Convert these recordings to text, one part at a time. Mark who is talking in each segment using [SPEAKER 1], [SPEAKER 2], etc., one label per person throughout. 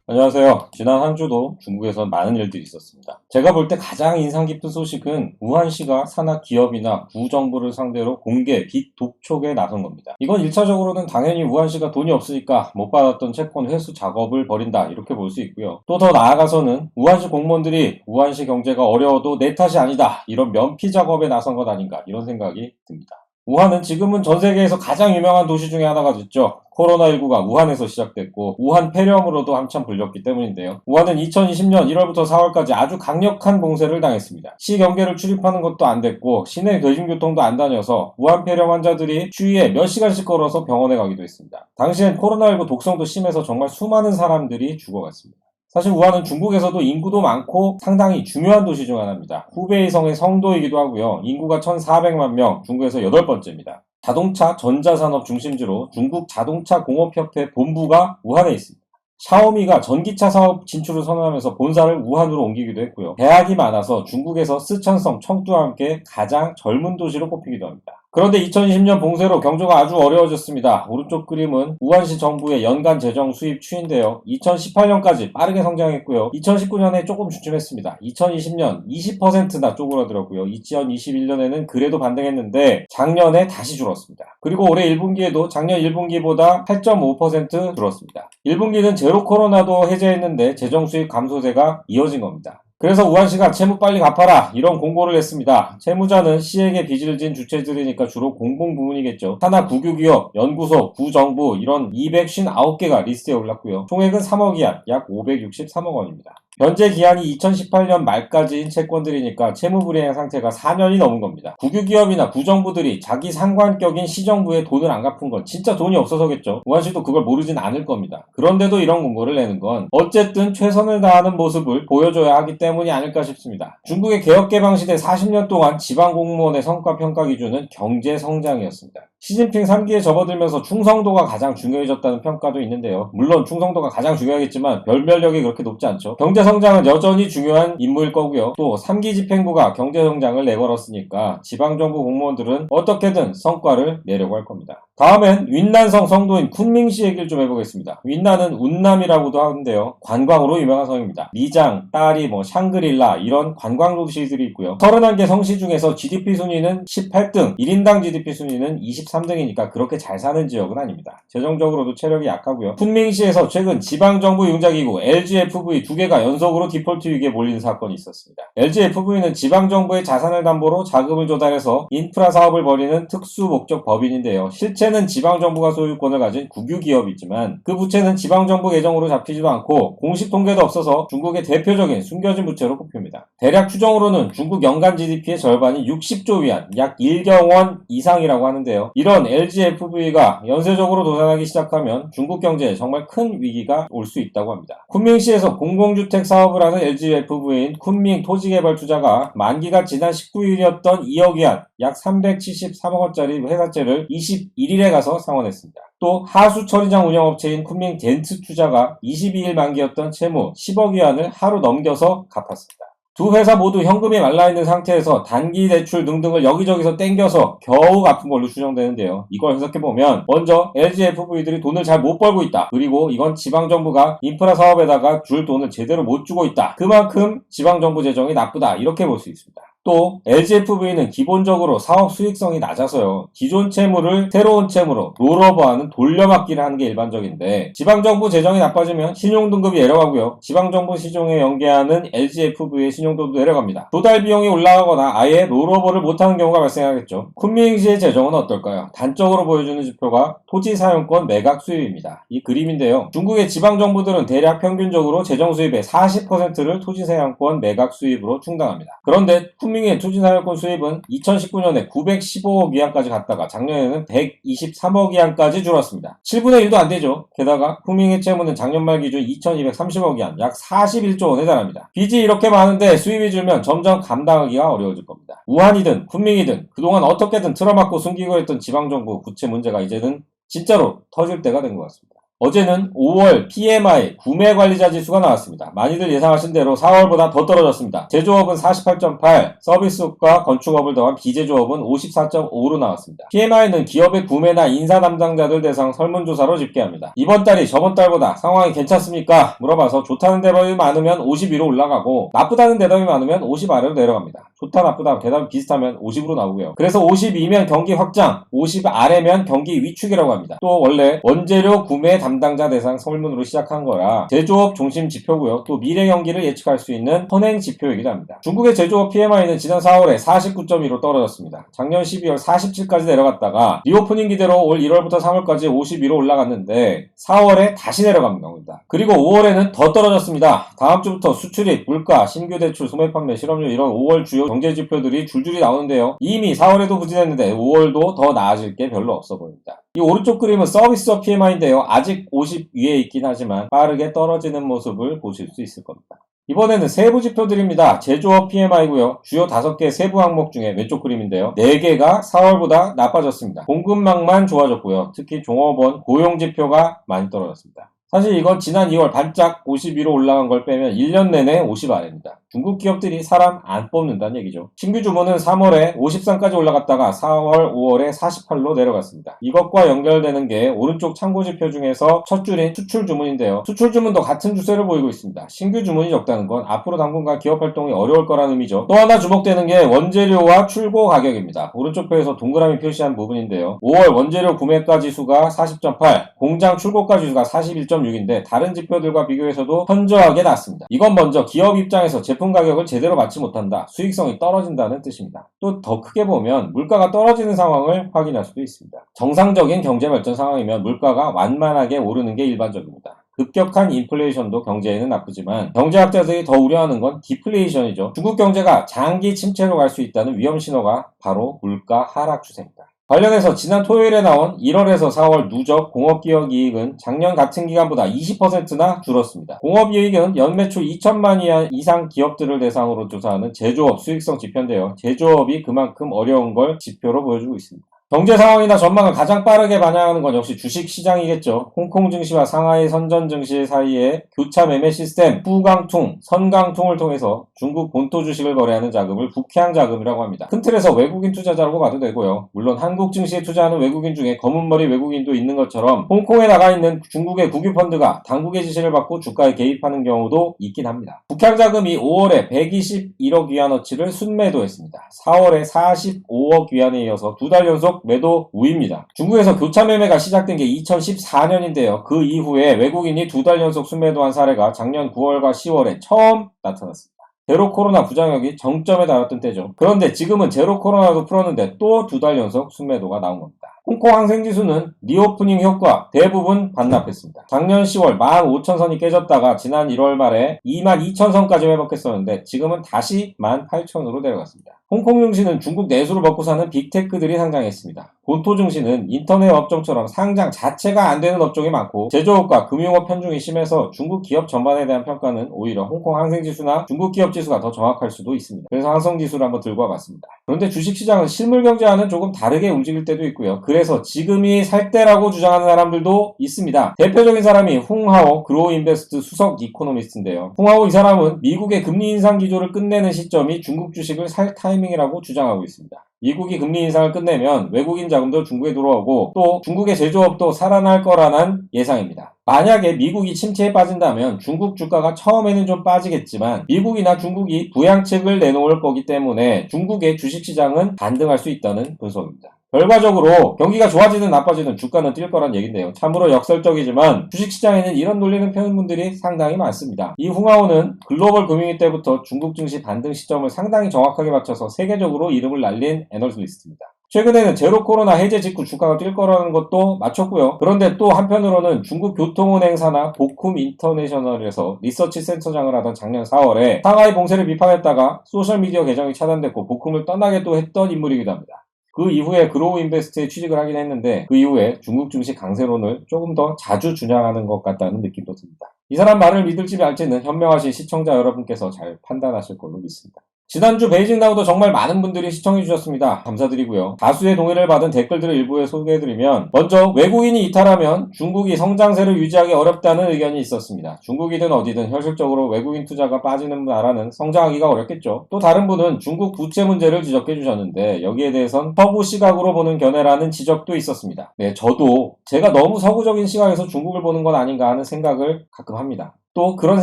[SPEAKER 1] 안녕하세요. 지난 한 주도 중국에서 많은 일들이 있었습니다. 제가 볼 때 가장 인상 깊은 소식은 우한시가 산하 기업이나 구정부를 상대로 공개 빚 독촉에 나선 겁니다. 이건 1차적으로는 당연히 우한시가 돈이 없으니까 못 받았던 채권 회수 작업을 벌인다 이렇게 볼 수 있고요. 또 더 나아가서는 우한시 공무원들이 우한시 경제가 어려워도 내 탓이 아니다 이런 면피 작업에 나선 것 아닌가 이런 생각이 듭니다. 우한은 지금은 전 세계에서 가장 유명한 도시 중에 하나가 됐죠. 코로나19가 우한에서 시작됐고 우한 폐렴으로도 한참 불렸기 때문인데요. 우한은 2020년 1월부터 4월까지 아주 강력한 봉쇄를 당했습니다. 시 경계를 출입하는 것도 안 됐고 시내 대중교통도 안 다녀서 우한 폐렴 환자들이 추위에 몇 시간씩 걸어서 병원에 가기도 했습니다. 당시엔 코로나19 독성도 심해서 정말 수많은 사람들이 죽어갔습니다. 사실 우한은 중국에서도 인구도 많고 상당히 중요한 도시 중 하나입니다. 후베이성의 성도이기도 하고요. 인구가 1,400만 명, 중국에서 8번째입니다. 자동차 전자산업 중심지로 중국 자동차공업협회 본부가 우한에 있습니다. 샤오미가 전기차 사업 진출을 선언하면서 본사를 우한으로 옮기기도 했고요. 대학이 많아서 중국에서 스촨성, 청두와 함께 가장 젊은 도시로 꼽히기도 합니다. 그런데 2020년 봉쇄로 경조가 아주 어려워졌습니다. 오른쪽 그림은 우한시 정부의 연간 재정 수입 추인데요. 2018년까지 빠르게 성장했고요. 2019년에 조금 주춤했습니다. 2020년 20%나 쪼그라들었고요. 2021년에는 그래도 반등했는데 작년에 다시 줄었습니다. 그리고 올해 1분기에도 작년 1분기보다 8.5% 줄었습니다. 1분기는 제로 코로나도 해제했는데 재정 수입 감소세가 이어진 겁니다. 그래서 우한시가 채무 빨리 갚아라 이런 공고를 했습니다. 채무자는 시에게 빚을 진 주체들이니까 주로 공공부문이겠죠. 산하 국유기업, 연구소, 구정부 이런 259개가 리스트에 올랐고요. 총액은 3억 이안, 약 563억 원입니다. 현재 기한이 2018년 말까지인 채권들이니까 채무불이행 상태가 4년이 넘은 겁니다. 국유기업이나 구정부들이 자기 상관격인 시정부에 돈을 안 갚은 건 진짜 돈이 없어서겠죠. 우한시도 그걸 모르진 않을 겁니다. 그런데도 이런 공고를 내는 건 어쨌든 최선을 다하는 모습을 보여줘야 하기 때문이 아닐까 싶습니다. 중국의 개혁개방 시대 40년 동안 지방공무원의 성과 평가 기준은 경제성장이었습니다. 시진핑 3기에 접어들면서 충성도가 가장 중요해졌다는 평가도 있는데요. 물론 충성도가 가장 중요하겠지만 별별력이 그렇게 높지 않죠. 경제성장은 여전히 중요한 임무일 거고요. 또 3기 집행부가 경제성장을 내걸었으니까 지방정부 공무원들은 어떻게든 성과를 내려고 할 겁니다. 다음엔 윈난성 성도인 쿤밍시 얘기를 좀 해보겠습니다. 윈난은 운남이라고도 하는데요. 관광으로 유명한 성입니다. 리장, 따리, 샹그릴라 이런 관광 도시들이 있고요. 31개 성시 중에서 GDP 순위는 18등, 1인당 GDP 순위는 23등이니까 그렇게 잘 사는 지역은 아닙니다. 재정적으로도 체력이 약하고요. 쿤밍시에서 최근 지방정부 융자기구 LGFV 두 개가 연속으로 디폴트 위기에 몰린 사건이 있었습니다. LGFV는 지방정부의 자산을 담보로 자금을 조달해서 인프라 사업을 벌이는 특수목적 법인인데요. 실체는 지방정부가 소유권을 가진 국유기업이지만 그 부채는 지방정부 계정으로 잡히지도 않고 공식 통계도 없어서 중국의 대표적인 숨겨진 부채로 꼽힙니다. 대략 추정으로는 중국 연간 GDP의 절반이 60조 위안, 약 1경 원 이상이라고 하는데요. 이런 LGFV가 연쇄적으로 도산하기 시작하면 중국 경제에 정말 큰 위기가 올 수 있다고 합니다. 쿤밍시에서 공공주택 사업을 하는 LGFV인 쿤밍 토지개발투자가 만기가 지난 19일이었던 2억 위안, 약 373억 원짜리 회사채를 21일에 가서 상환했습니다. 또 하수 처리장 운영업체인 쿤밍 덴트 투자가 22일 만기였던 채무 10억 위안을 하루 넘겨서 갚았습니다. 두 회사 모두 현금이 말라있는 상태에서 단기 대출 등등을 여기저기서 땡겨서 겨우 갚은 걸로 추정되는데요. 이걸 해석해보면 먼저 LGFV들이 돈을 잘 못 벌고 있다. 그리고 이건 지방정부가 인프라 사업에다가 줄 돈을 제대로 못 주고 있다. 그만큼 지방정부 재정이 나쁘다. 이렇게 볼 수 있습니다. 또 LGFV는 기본적으로 사업 수익성이 낮아서요. 기존 채무를 새로운 채무로 롤오버하는 돌려막기를 하는 게 일반적인데 지방정부 재정이 나빠지면 신용등급이 내려가고요. 지방정부 시중에 연계하는 LGFV의 신용도도 내려갑니다. 조달 비용이 올라가거나 아예 롤오버를 못하는 경우가 발생하겠죠. 쿤밍시의 재정은 어떨까요? 단적으로 보여주는 지표가 토지 사용권 매각 수입입니다. 이 그림인데요. 중국의 지방정부들은 대략 평균적으로 재정 수입의 40%를 토지 사용권 매각 수입으로 충당합니다. 그런데 쿤밍의 토지사용권 수입은 2019년에 915억 위안까지 갔다가 작년에는 123억 위안까지 줄었습니다. 7분의 1도 안 되죠. 게다가 쿤밍의 채무는 작년 말 기준 2230억 위안, 약 41조 원에 달합니다. 빚이 이렇게 많은데 수입이 줄면 점점 감당하기가 어려워질 겁니다. 우한이든 쿤밍이든 그동안 어떻게든 틀어막고 숨기고 했던 지방정부 부채 문제가 이제는 진짜로 터질 때가 된 것 같습니다. 어제는 5월 PMI 구매관리자 지수가 나왔습니다. 많이들 예상하신 대로 4월보다 더 떨어졌습니다. 제조업은 48.8, 서비스업과 건축업을 더한 비제조업은 54.5로 나왔습니다. PMI는 기업의 구매나 인사 담당자들 대상 설문조사로 집계합니다. 이번 달이 저번 달보다 상황이 괜찮습니까? 물어봐서 좋다는 대답이 많으면 50 위로 올라가고 나쁘다는 대답이 많으면 50 아래로 내려갑니다. 좋다 나쁘다 대답이 비슷하면 50으로 나오고요. 그래서 52면 경기 확장, 50 아래면 경기 위축이라고 합니다. 또 원래 원재료 구매 담당자 대상 설문으로 시작한 거라 제조업 중심 지표고요. 또 미래 경기를 예측할 수 있는 선행 지표이기도 합니다. 중국의 제조업 PMI는 지난 4월에 49.2로 떨어졌습니다. 작년 12월 47까지 내려갔다가 리오프닝 기대로 올 1월부터 3월까지 52로 올라갔는데 4월에 다시 내려간 겁니다. 그리고 5월에는 더 떨어졌습니다. 다음 주부터 수출입, 물가, 신규 대출, 소매 판매, 실업률 이런 5월 주요 경제 지표들이 줄줄이 나오는데요. 이미 4월에도 부진했는데 5월도 더 나아질 게 별로 없어 보입니다. 이 오른쪽 그림은 서비스업 PMI인데요. 아직 50 위에 있긴 하지만 빠르게 떨어지는 모습을 보실 수 있을 겁니다. 이번에는 세부 지표들입니다. 제조업 PMI고요. 주요 5개 세부 항목 중에 왼쪽 그림인데요. 4개가 4월보다 나빠졌습니다. 공급망만 좋아졌고요. 특히 종업원 고용 지표가 많이 떨어졌습니다. 사실 이건 지난 2월 반짝 52로 올라간 걸 빼면 1년 내내 50 아래입니다. 중국 기업들이 사람 안 뽑는다는 얘기죠. 신규 주문은 3월에 53까지 올라갔다가 4월, 5월에 48로 내려갔습니다. 이것과 연결되는 게 오른쪽 참고 지표 중에서 첫 줄인 수출 주문인데요. 수출 주문도 같은 추세를 보이고 있습니다. 신규 주문이 적다는 건 앞으로 당분간 기업 활동이 어려울 거라는 의미죠. 또 하나 주목되는 게 원재료와 출고 가격입니다. 오른쪽 표에서 동그라미 표시한 부분인데요. 5월 원재료 구매가 지수가 40.8, 공장 출고가 지수가 41.6인데 다른 지표들과 비교해서도 현저하게 낮습니다. 이건 먼저 기업 입장에서 제품 가격을 제대로 맞지 못한다. 수익성이 떨어진다는 뜻입니다. 또 더 크게 보면 물가가 떨어지는 상황을 확인할 수도 있습니다. 정상적인 경제 발전 상황이면 물가가 완만하게 오르는 게 일반적입니다. 급격한 인플레이션도 경제에는 나쁘지만 경제학자들이 더 우려하는 건 디플레이션이죠. 중국 경제가 장기 침체로 갈 수 있다는 위험 신호가 바로 물가 하락 추세입니다. 관련해서 지난 토요일에 나온 1월에서 4월 누적 공업기업 이익은 작년 같은 기간보다 20%나 줄었습니다. 공업이익은 연매출 2천만 원 이상 기업들을 대상으로 조사하는 제조업 수익성 지표인데요. 제조업이 그만큼 어려운 걸 지표로 보여주고 있습니다. 경제 상황이나 전망을 가장 빠르게 반영하는 건 역시 주식 시장이겠죠. 홍콩 증시와 상하이 선전 증시 사이에 교차 매매 시스템 후강퉁, 선강퉁을 통해서 중국 본토 주식을 거래하는 자금을 북향 자금이라고 합니다. 큰 틀에서 외국인 투자자라고 봐도 되고요. 물론 한국 증시에 투자하는 외국인 중에 검은머리 외국인도 있는 것처럼 홍콩에 나가 있는 중국의 국유 펀드가 당국의 지시를 받고 주가에 개입하는 경우도 있긴 합니다. 북향 자금이 5월에 121억 위안어치를 순매도했습니다. 4월에 45억 위안에 이어서 2달 연속 매도 우입니다. 중국에서 교차 매매가 시작된 게 2014년인데요. 그 이후에 외국인이 2달 연속 순매도한 사례가 작년 9월과 10월에 처음 나타났습니다. 제로 코로나 부장역이 정점에 달았던 때죠. 그런데 지금은 제로 코로나도 풀었는데 또 2달 연속 순매도가 나온 겁니다. 홍콩 항생지수는 리오프닝 효과 대부분 반납했습니다. 작년 10월 15,000선이 깨졌다가 지난 1월 말에 22,000선까지 회복했었는데 지금은 다시 18,000으로 내려갔습니다. 홍콩 증시는 중국 내수를 먹고 사는 빅테크들이 상장했습니다. 본토 증시는 인터넷 업종처럼 상장 자체가 안 되는 업종이 많고 제조업과 금융업 편중이 심해서 중국 기업 전반에 대한 평가는 오히려 홍콩 항생지수나 중국 기업 지수가 더 정확할 수도 있습니다. 그래서 항성지수를 한번 들고 와봤습니다. 그런데 주식시장은 실물경제와는 조금 다르게 움직일 때도 있고요. 그래서 지금이 살 때라고 주장하는 사람들도 있습니다. 대표적인 사람이 홍하오 그로우인베스트 수석 이코노미스트인데요. 홍하오 이 사람은 미국의 금리 인상 기조를 끝내는 시점이 중국 주식을 살 타이밍이라고 주장하고 있습니다. 미국이 금리 인상을 끝내면 외국인 자금도 중국에 들어오고 또 중국의 제조업도 살아날 거라는 예상입니다. 만약에 미국이 침체에 빠진다면 중국 주가가 처음에는 좀 빠지겠지만 미국이나 중국이 부양책을 내놓을 거기 때문에 중국의 주식시장은 반등할 수 있다는 분석입니다. 결과적으로 경기가 좋아지든 나빠지든 주가는 뛸 거란 얘긴데요. 참으로 역설적이지만 주식시장에는 이런 논리를 펴는 분들이 상당히 많습니다. 이 홍하오는 글로벌 금융위 때부터 중국 증시 반등 시점을 상당히 정확하게 맞춰서 세계적으로 이름을 날린 애널리스트입니다. 최근에는 제로 코로나 해제 직후 주가가 뛸 거라는 것도 맞췄고요. 그런데 또 한편으로는 중국 교통운행사나 보쿰 인터내셔널에서 리서치 센터장을 하던 작년 4월에 상하이 봉쇄를 비판했다가 소셜미디어 계정이 차단됐고 보쿰을 떠나게 또 했던 인물이기도 합니다. 그 이후에 그로우 인베스트에 취직을 하긴 했는데 그 이후에 중국 증시 강세론을 조금 더 자주 주장하는 것 같다는 느낌도 듭니다. 이 사람 말을 믿을지 말지는 현명하신 시청자 여러분께서 잘 판단하실 걸로 믿습니다. 지난주 베이징 나우도 정말 많은 분들이 시청해주셨습니다. 감사드리고요. 다수의 동의를 받은 댓글들을 일부에 소개해드리면, 먼저 외국인이 이탈하면 중국이 성장세를 유지하기 어렵다는 의견이 있었습니다. 중국이든 어디든 현실적으로 외국인 투자가 빠지는 나라는 성장하기가 어렵겠죠. 또 다른 분은 중국 부채 문제를 지적해주셨는데, 여기에 대해선 서구 시각으로 보는 견해라는 지적도 있었습니다. 네, 저도 제가 너무 서구적인 시각에서 중국을 보는 건 아닌가 하는 생각을 가끔 합니다. 또 그런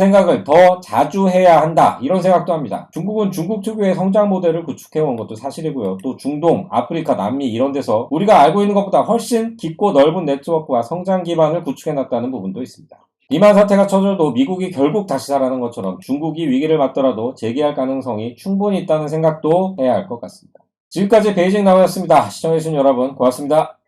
[SPEAKER 1] 생각을 더 자주 해야 한다, 이런 생각도 합니다. 중국은 중국 특유의 성장 모델을 구축해온 것도 사실이고요. 또 중동, 아프리카, 남미 이런 데서 우리가 알고 있는 것보다 훨씬 깊고 넓은 네트워크와 성장 기반을 구축해놨다는 부분도 있습니다. 리만 사태가 쳐져도 미국이 결국 다시 살아나는 것처럼 중국이 위기를 맞더라도 재기할 가능성이 충분히 있다는 생각도 해야 할 것 같습니다. 지금까지 베이징 나우였습니다. 시청해주신 여러분 고맙습니다.